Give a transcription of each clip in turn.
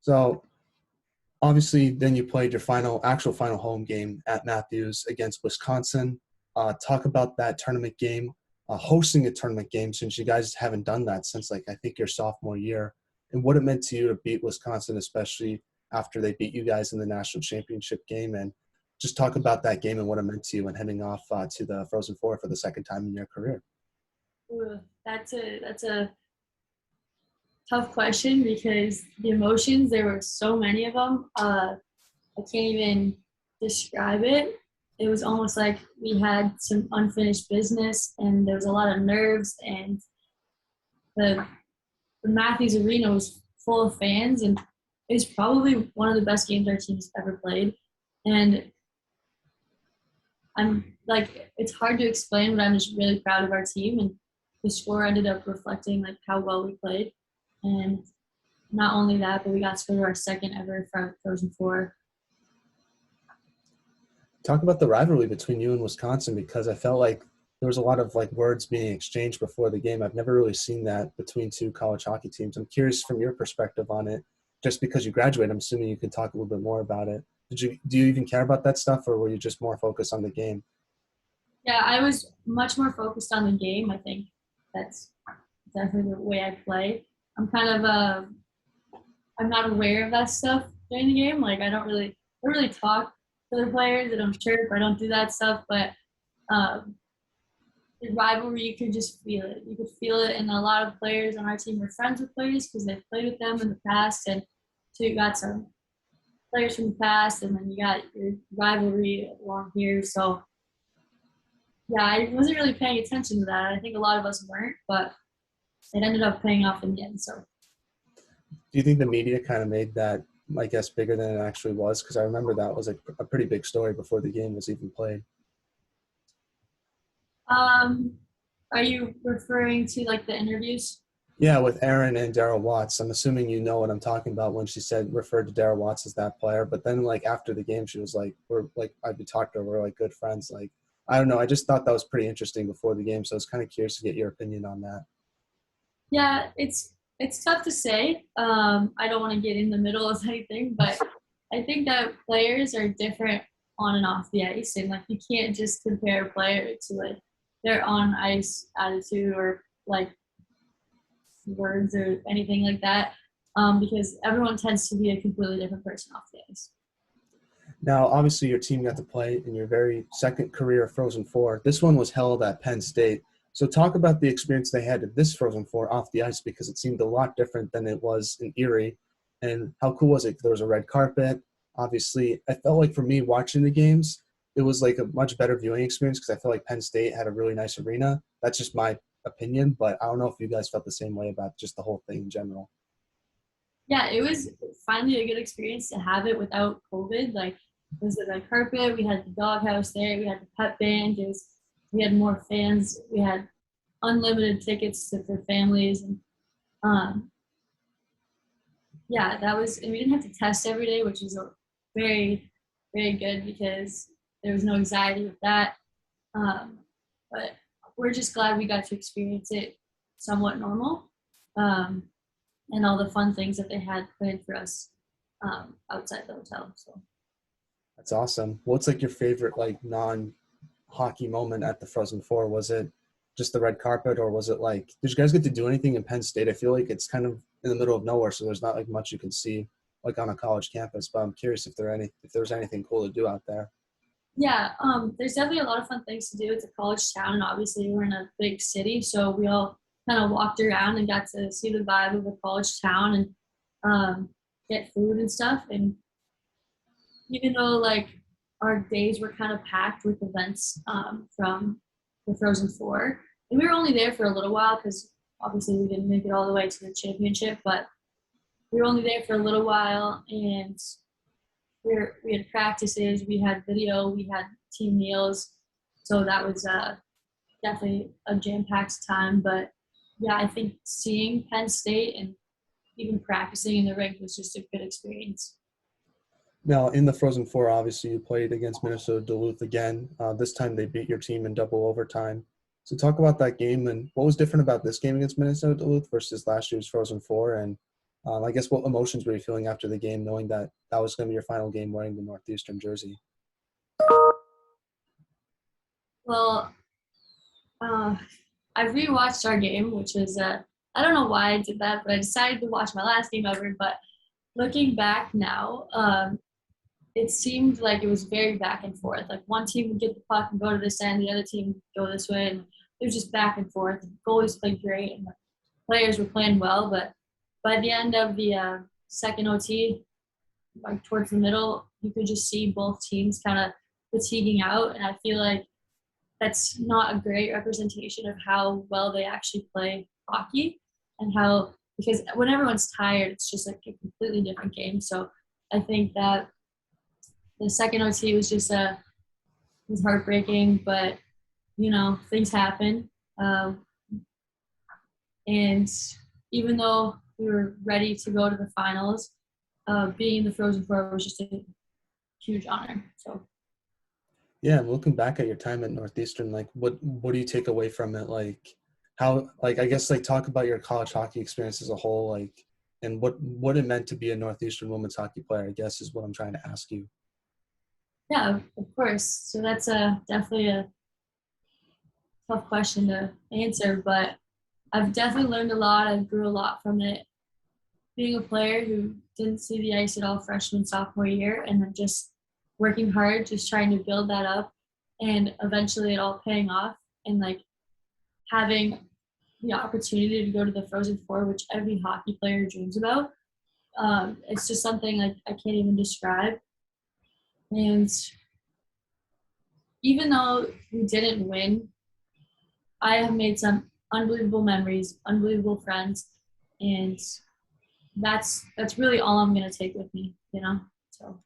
So obviously, then you played your actual final home game at Matthews against Wisconsin. Talk about that tournament game, hosting a tournament game since you guys haven't done that since like I think your sophomore year, and what it meant to you to beat Wisconsin, especially after they beat you guys in the national championship game, and just talk about that game and what it meant to you when heading off to the Frozen Four for the second time in your career. Ooh, that's a tough question because the emotions, there were so many of them. I can't even describe it. It was almost like we had some unfinished business and there was a lot of nerves, and the Matthews Arena was full of fans, and it was probably one of the best games our team's ever played. And I'm like, it's hard to explain, but I'm just really proud of our team, and the score ended up reflecting like how well we played. And not only that, but we got to go to our second ever Frozen Four. Talk about the rivalry between you and Wisconsin, because I felt like there was a lot of like words being exchanged before the game. I've never really seen that between two college hockey teams. I'm curious from your perspective on it. Just because you graduated, I'm assuming you could talk a little bit more about it. Do you even care about that stuff, or were you just more focused on the game? Yeah, I was much more focused on the game. I think that's definitely the way I play. I'm kind of I'm not aware of that stuff during the game. Like I don't really talk to the players. I don't chirp. I don't do that stuff. But the rivalry, you could just feel it. You could feel it, and a lot of players on our team were friends with players because they've played with them in the past, and so you got some players from the past, and then you got your rivalry along here. So yeah, I wasn't really paying attention to that. I think a lot of us weren't, but it ended up paying off in the end. So Do you think the media kind of made that, I guess, bigger than it actually was? Because I remember that was a pretty big story before the game was even played. are you referring to like the interviews? Yeah, with Aaron and Daryl Watts. I'm assuming you know what I'm talking about when she referred to Daryl Watts as that player. But then like after the game, she was like, I'd be talked to her, we're like good friends. Like, I don't know. I just thought that was pretty interesting before the game. So I was kind of curious to get your opinion on that. Yeah, it's tough to say. I don't want to get in the middle of anything, but I think that players are different on and off the ice, and like you can't just compare a player to like their on ice attitude or like words or anything like that, because everyone tends to be a completely different person off the ice. Now, obviously, your team got to play in your very second career Frozen Four. This one was held at Penn State. So talk about the experience they had at this Frozen Four off the ice, because it seemed a lot different than it was in Erie. And how cool was it? There was a red carpet. Obviously, I felt like for me watching the games, it was like a much better viewing experience because I feel like Penn State had a really nice arena. That's just my opinion, but I don't know if you guys felt the same way about just the whole thing in general. Yeah, it was finally a good experience to have it without COVID. Like, it was the red carpet. We had the doghouse there. We had the pep band. We had more fans. We had unlimited tickets for families, and um, yeah, that was. And we didn't have to test every day, which is very, very good because there was no anxiety with that. Um, but we're just glad we got to experience it somewhat normal, and all the fun things that they had planned for us outside the hotel. So That's awesome. What's like your favorite like non-hockey moment at the Frozen Four? Was it just the red carpet, or was it like did you guys get to do anything in Penn State? I feel like it's kind of in the middle of nowhere, so there's not like much you can see like on a college campus. But I'm curious if there's anything cool to do out there. yeah, there's definitely a lot of fun things to do. It's a college town, and obviously we're in a big city, so we all kind of walked around and got to see the vibe of a college town and get food and stuff. And even though like our days were kind of packed with events from the Frozen Four, and we were only there for a little while because obviously we didn't make it all the way to the championship, but we were only there for a little while, and we had practices, we had video, we had team meals, so that was definitely a jam-packed time. But yeah, I think seeing Penn State and even practicing in the rink was just a good experience. Now, in the Frozen Four, obviously you played against Minnesota Duluth again. This time they beat your team in double overtime. So talk about that game and what was different about this game against Minnesota Duluth versus last year's Frozen Four, and I guess what emotions were you feeling after the game, knowing that that was going to be your final game wearing the Northeastern jersey? Well, uh, I rewatched our game, which was I don't know why I did that, but I decided to watch my last game ever. But looking back now, it seemed like it was very back and forth. Like one team would get the puck and go to this end, the other team would go this way, and it was just back and forth. The goalies played great, and the players were playing well. But by the end of the second OT, like towards the middle, you could just see both teams kind of fatiguing out, and I feel like that's not a great representation of how well they actually play hockey and how because when everyone's tired, it's just like a completely different game. So I think that the second OT was just was heartbreaking, but things happen. And even though we were ready to go to the finals, being in the Frozen Four was just a huge honor. So Yeah, and looking back at your time at Northeastern, like what do you take away from it? Like how, like I guess like talk about your college hockey experience as a whole, like and what it meant to be a Northeastern women's hockey player, I guess is what I'm trying to ask you. yeah, of course. So that's definitely a tough question to answer, but I've definitely learned a lot. I grew a lot from it. Being a player who didn't see the ice at all freshman, sophomore year, and then just working hard, just trying to build that up, and eventually it all paying off, and like having the opportunity to go to the Frozen Four, which every hockey player dreams about. It's just something like I can't even describe. And even though we didn't win, I have made some unbelievable memories, unbelievable friends, and that's really all I'm gonna take with me. So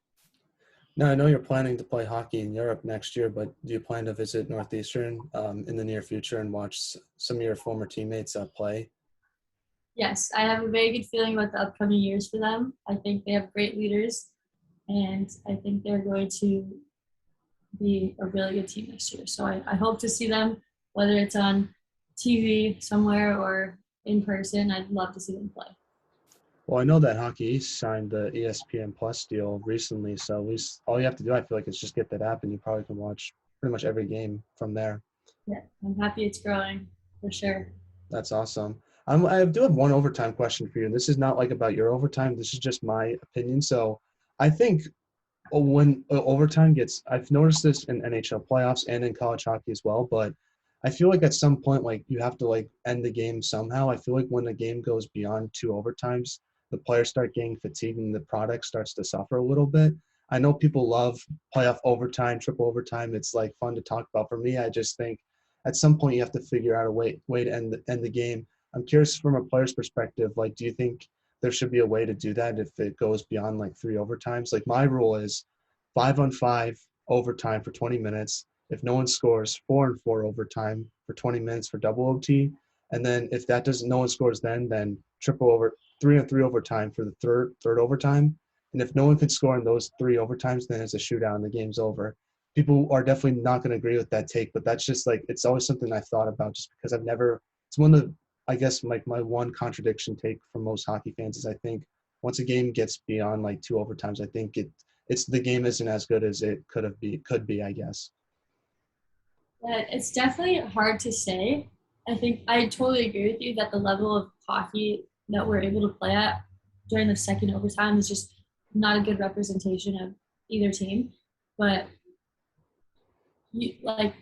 Now I know you're planning to play hockey in Europe next year, but do you plan to visit Northeastern in the near future and watch some of your former teammates play? yes, I have a very good feeling about the upcoming years for them. I think they have great leaders, and I think they're going to be a really good team next year. So I hope to see them, whether it's on TV somewhere or in person. I'd love to see them play. Well, I know that Hockey East signed the ESPN Plus deal recently, so all you have to do, I feel like, is just get that app, and you probably can watch pretty much every game from there. Yeah, I'm happy it's growing for sure. That's awesome. I do have one overtime question for you. This is not like about your overtime. This is just my opinion. So I think when overtime gets, I've noticed this in NHL playoffs and in college hockey as well, but I feel like at some point, like you have to like end the game somehow. I feel like when the game goes beyond two overtimes, the players start getting fatigued and the product starts to suffer a little bit. I know people love playoff overtime, triple overtime. It's like fun to talk about. For me, I just think at some point you have to figure out a way to end the game. I'm curious from a player's perspective, like, do you think there should be a way to do that if it goes beyond like three overtimes? Like my rule is 5-on-5 overtime for 20 minutes. If no one scores, 4-on-4 overtime for 20 minutes for double OT. And then if that doesn't, no one scores then triple over 3-on-3 overtime for the third overtime. And if no one can score in those three overtimes, then it's a shootout and the game's over. People are definitely not going to agree with that take, but that's just like, it's always something I've thought about just because it's one of the, I guess like my one contradiction take from most hockey fans is I think once a game gets beyond like two overtimes, I think it's the game isn't as good as it could be, I guess. But it's definitely hard to say. I think I totally agree with you that the level of hockey that we're able to play at during the second overtime is just not a good representation of either team. But like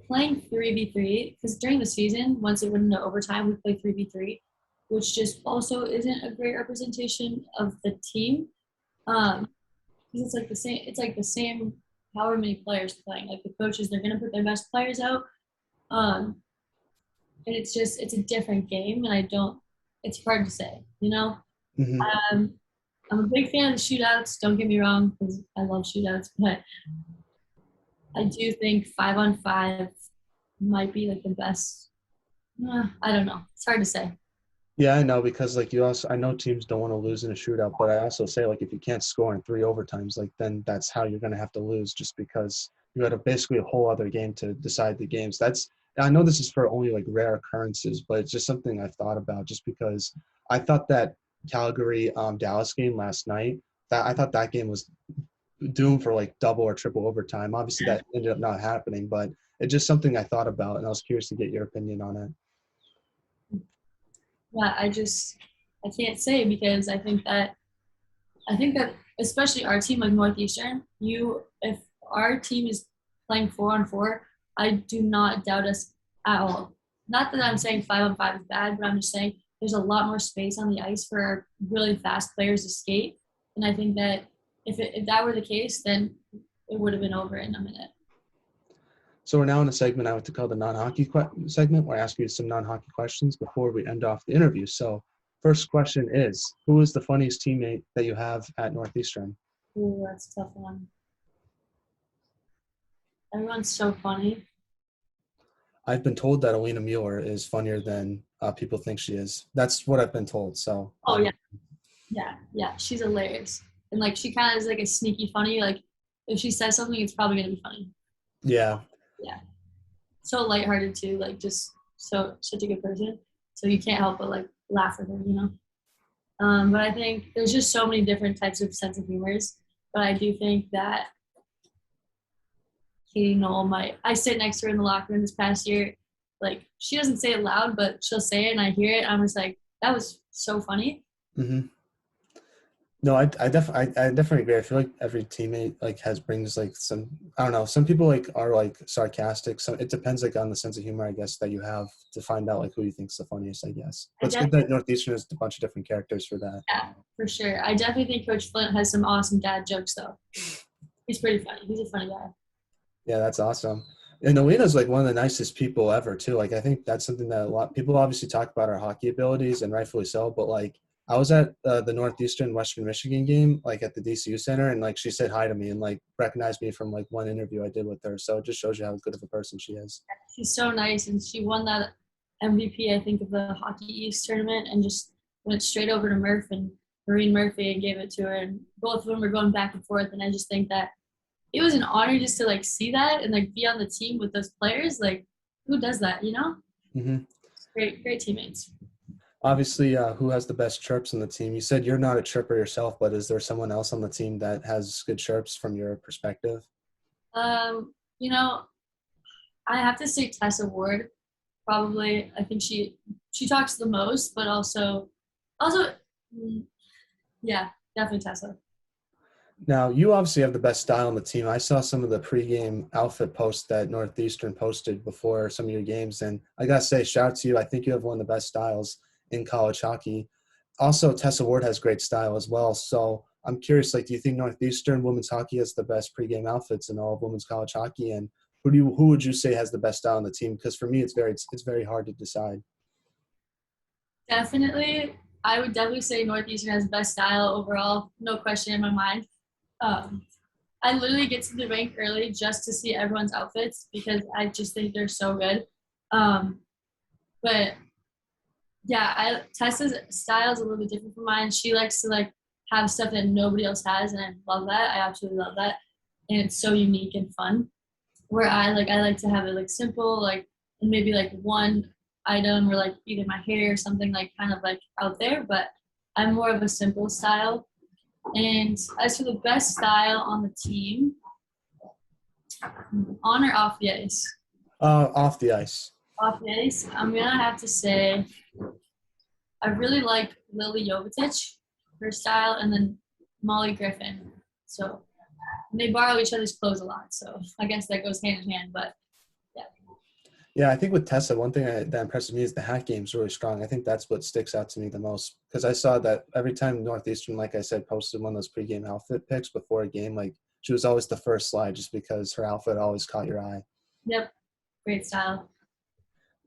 playing 3v3, because during the season, once it went into overtime, we play 3v3, which just also isn't a great representation of the team. Because it's like the same however many players playing. Like the coaches, they're gonna put their best players out. Um, and it's a different game, and it's hard to say. Mm-hmm. Um, I'm a big fan of the shootouts, don't get me wrong, because I love shootouts, but I do think 5-on-5 might be like the best. I don't know. It's hard to say. Yeah, I know because like I know teams don't want to lose in a shootout, but I also say like if you can't score in three overtimes, like then that's how you're going to have to lose just because you had basically a whole other game to decide the games. I know this is for only like rare occurrences, but it's just something I've thought about just because I thought that Calgary Dallas game last night. That I thought that game was doomed for like double or triple overtime. Obviously, that ended up not happening, but it's just something I thought about, and I was curious to get your opinion on it. Yeah, I can't say because I think that especially our team like Northeastern, if our team is playing 4-on-4, I do not doubt us at all. Not that I'm saying 5-on-5 is bad, but I'm just saying there's a lot more space on the ice for our really fast players to skate. And I think that if that were the case, then it would have been over in a minute. So we're now in a segment I like to call the non-hockey segment, where I ask you some non-hockey questions before we end off the interview. So first question is, who is the funniest teammate that you have at Northeastern? Ooh, that's a tough one. Everyone's so funny. I've been told that Alina Mueller is funnier than people think she is. That's what I've been told. So. Oh yeah, yeah. She's hilarious, and like she kind of is like a sneaky funny. Like if she says something, it's probably gonna be funny. Yeah. Yeah. So lighthearted too. Like just such a good person. So you can't help but like laugh at her, you know. But I think there's just so many different types of sense of humors. But I do think that Katie Knoll I sit next to her in the locker room this past year. Like she doesn't say it loud, but she'll say it and I hear it. I'm just like, that was so funny. Mm-hmm. No, I definitely agree. I feel like every teammate like brings like some, I don't know, some people like are like sarcastic. So it depends like on the sense of humor, I guess, that you have to find out like who you think's the funniest, I guess. But it's good that Northeastern has a bunch of different characters for that. Yeah, for sure. I definitely think Coach Flint has some awesome dad jokes though. He's pretty funny. He's a funny guy. Yeah, that's awesome. And Alina's like one of the nicest people ever too. Like I think that's something that a lot people obviously talk about our hockey abilities, and rightfully so. But like I was at the Northeastern Western Michigan game, like at the DCU Center, and like she said hi to me and like recognized me from like one interview I did with her. So it just shows you how good of a person she is. She's so nice, and she won that MVP, I think, of the Hockey East tournament, and just went straight over to Maureen Murphy, and gave it to her. And both of them were going back and forth, and I just think that it was an honor just to like see that and like be on the team with those players. Like, who does that, you know? Mm-hmm. Great teammates. Obviously, who has the best chirps on the team? You said you're not a chirper yourself, but is there someone else on the team that has good chirps from your perspective? You know, I have to say Tessa Ward. Probably, I think she talks the most, but also, yeah, definitely Tessa. Now, you obviously have the best style on the team. I saw some of the pregame outfit posts that Northeastern posted before some of your games, and I got to say, shout out to you. I think you have one of the best styles in college hockey. Also, Tessa Ward has great style as well. So I'm curious, like, do you think Northeastern women's hockey has the best pregame outfits in all of women's college hockey? And who would you say has the best style on the team? Because for me, it's very hard to decide. Definitely, I would definitely say Northeastern has the best style overall. No question in my mind. I literally get to the rink early just to see everyone's outfits because I just think they're so good. But yeah, Tessa's style is a little bit different from mine. She likes to like have stuff that nobody else has, and I love that. I absolutely love that, and it's so unique and fun. Where I like to have it like simple, like and maybe like one item or like either my hair or something like kind of like out there. But I'm more of a simple style. And as for the best style on the team, on or off the ice? Off the ice. Off the ice, I'm going to have to say I really like Lily Jovetic, her style, and then Molly Griffin. So they borrow each other's clothes a lot. So I guess that goes hand in hand. But yeah. Yeah, I think with Tessa, one thing that impresses me is the hat game is really strong. I think that's what sticks out to me the most because I saw that every time Northeastern, like I said, posted one of those pregame outfit pics before a game, like she was always the first slide just because her outfit always caught your eye. Yep, great style.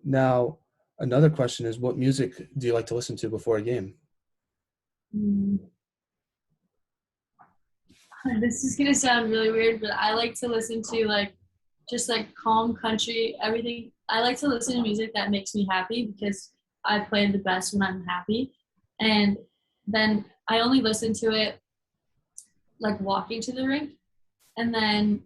Now, another question is, what music do you like to listen to before a game? This is gonna sound really weird, but I like to listen to like just like calm country, everything. I like to listen to music that makes me happy because I play the best when I'm happy. And then I only listen to it like walking to the rink. And then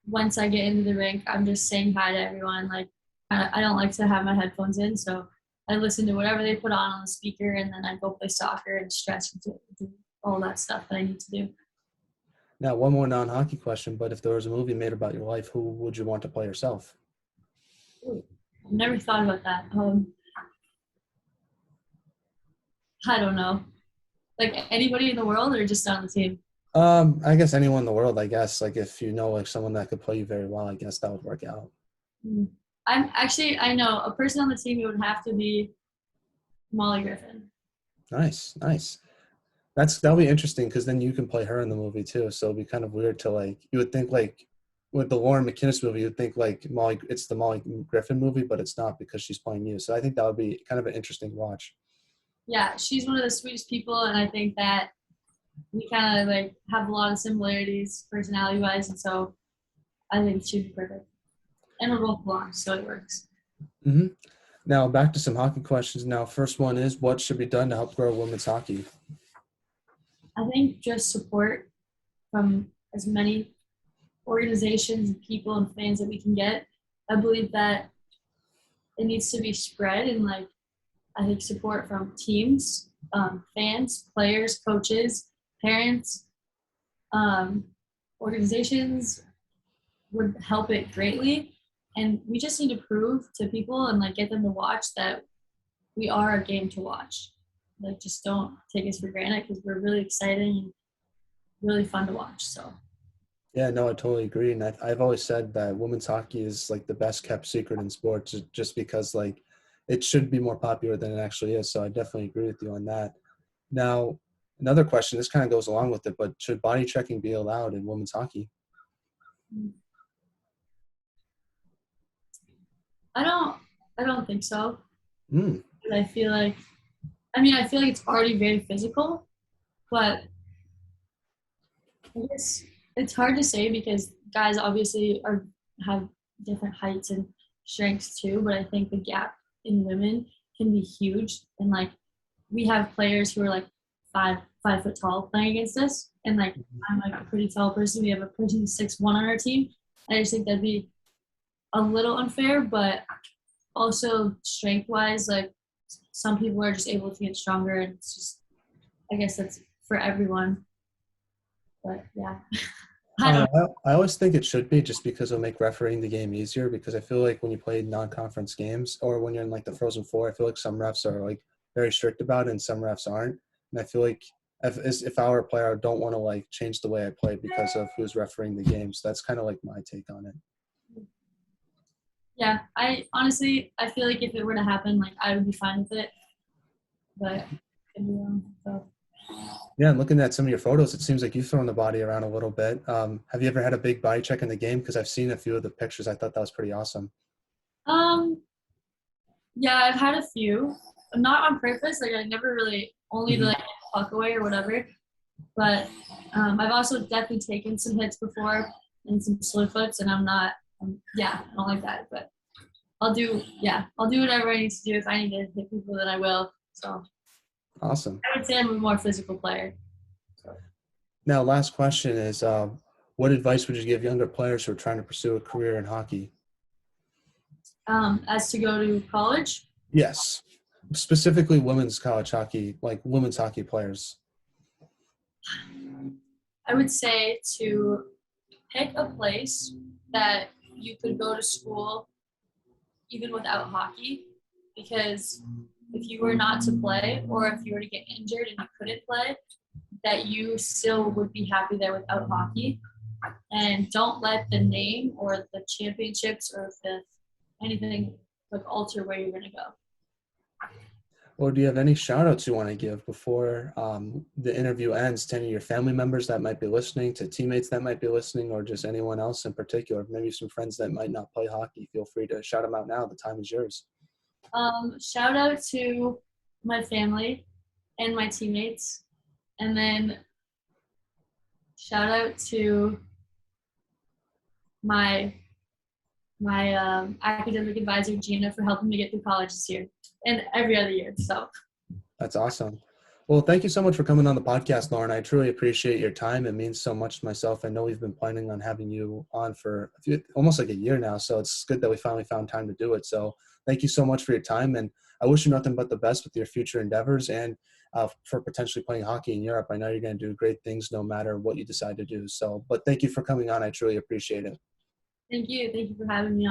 once I get into the rink, I'm just saying hi to everyone. Like I don't like to have my headphones in, so I listen to whatever they put on the speaker, and then I go play soccer and stretch and do all that stuff that I need to do. Now, one more non-hockey question, but if there was a movie made about your life, who would you want to play yourself? Ooh, I've never thought about that. I don't know. Like anybody in the world or just on the team? I guess anyone in the world, I guess. Like if you know like someone that could play you very well, I guess that would work out. Hmm. I know a person on the team who would have to be Molly Griffin. Nice, nice. That'll be interesting because then you can play her in the movie too. So it'd be kind of weird to like you would think like with the Lauren MacInnis movie, you'd think like it's the Molly Griffin movie, but it's not because she's playing you. So I think that would be kind of an interesting watch. Yeah, she's one of the sweetest people, and I think that we kind of like have a lot of similarities personality wise, and so I think she'd be perfect. And we're both blonde, so it works. hmm Now back to some hockey questions. Now, first one is what should be done to help grow women's hockey? I think just support from as many organizations and people and fans that we can get. I believe that it needs to be spread, and like I think support from teams, fans, players, coaches, parents, organizations would help it greatly. And we just need to prove to people and like get them to watch that we are a game to watch. Like just don't take us for granted because we're really exciting and really fun to watch. So Yeah, no, I totally agree. And I've always said that women's hockey is like the best kept secret in sports just because like it should be more popular than it actually is. So I definitely agree with you on that. Now, another question, this kind of goes along with it, but should body checking be allowed in women's hockey? I don't I don't think so. Mm, I feel like I feel like it's already very physical, but I guess it's hard to say because guys obviously have different heights and strengths too, but I think the gap in women can be huge. And like we have players who are like 5 foot tall playing against us, and like I'm like a pretty tall person. We have a person who's 6'1" on our team. I just think that'd be a little unfair, but also strength wise, like some people are just able to get stronger, and it's just I guess that's for everyone. But yeah, I don't. I always think it should be just because it'll make refereeing the game easier because I feel like when you play non-conference games or when you're in like the Frozen Four, I feel like some refs are like very strict about it and some refs aren't. And I feel like if I were a player, I don't want to like change the way I play because of who's refereeing the game. So that's kind of like my take on it. Yeah, I honestly I feel like if it were to happen, like I would be fine with it. But so. Yeah, and looking at some of your photos, it seems like you've thrown the body around a little bit. Have you ever had a big body check in the game? Because I've seen a few of the pictures. I thought that was pretty awesome. Um, yeah, I've had a few, not on purpose. Like I never really only to like get the puck away or whatever. But I've also definitely taken some hits before and some slow foots, and I'm not. Yeah, I don't like that, but I'll do whatever I need to do. If I need to hit people, then I will. So Awesome. I would say I'm a more physical player. So. Now, last question is, what advice would you give younger players who are trying to pursue a career in hockey? As to go to college? Yes, specifically women's college hockey, like women's hockey players. I would say to pick a place that you could go to school even without hockey, because if you were not to play or if you were to get injured and you couldn't play, that you still would be happy there without hockey. And don't let the name or the championships or anything like alter where you're going to go. Or do you have any shout outs you want to give before the interview ends to any of your family members that might be listening, to teammates that might be listening, or just anyone else in particular? Maybe some friends that might not play hockey. Feel free to shout them out now. The time is yours. Shout out to my family and my teammates. And then shout out to my academic advisor, Gina, for helping me get through college this year and every other year. So that's awesome. Well, thank you so much for coming on the podcast, Lauren. I truly appreciate your time. It means so much to myself. I know we've been planning on having you on for almost like a year now, so it's good that we finally found time to do it. So thank you so much for your time. And I wish you nothing but the best with your future endeavors and for potentially playing hockey in Europe. I know you're going to do great things no matter what you decide to do. So, but thank you for coming on. I truly appreciate it. Thank you. Thank you for having me on.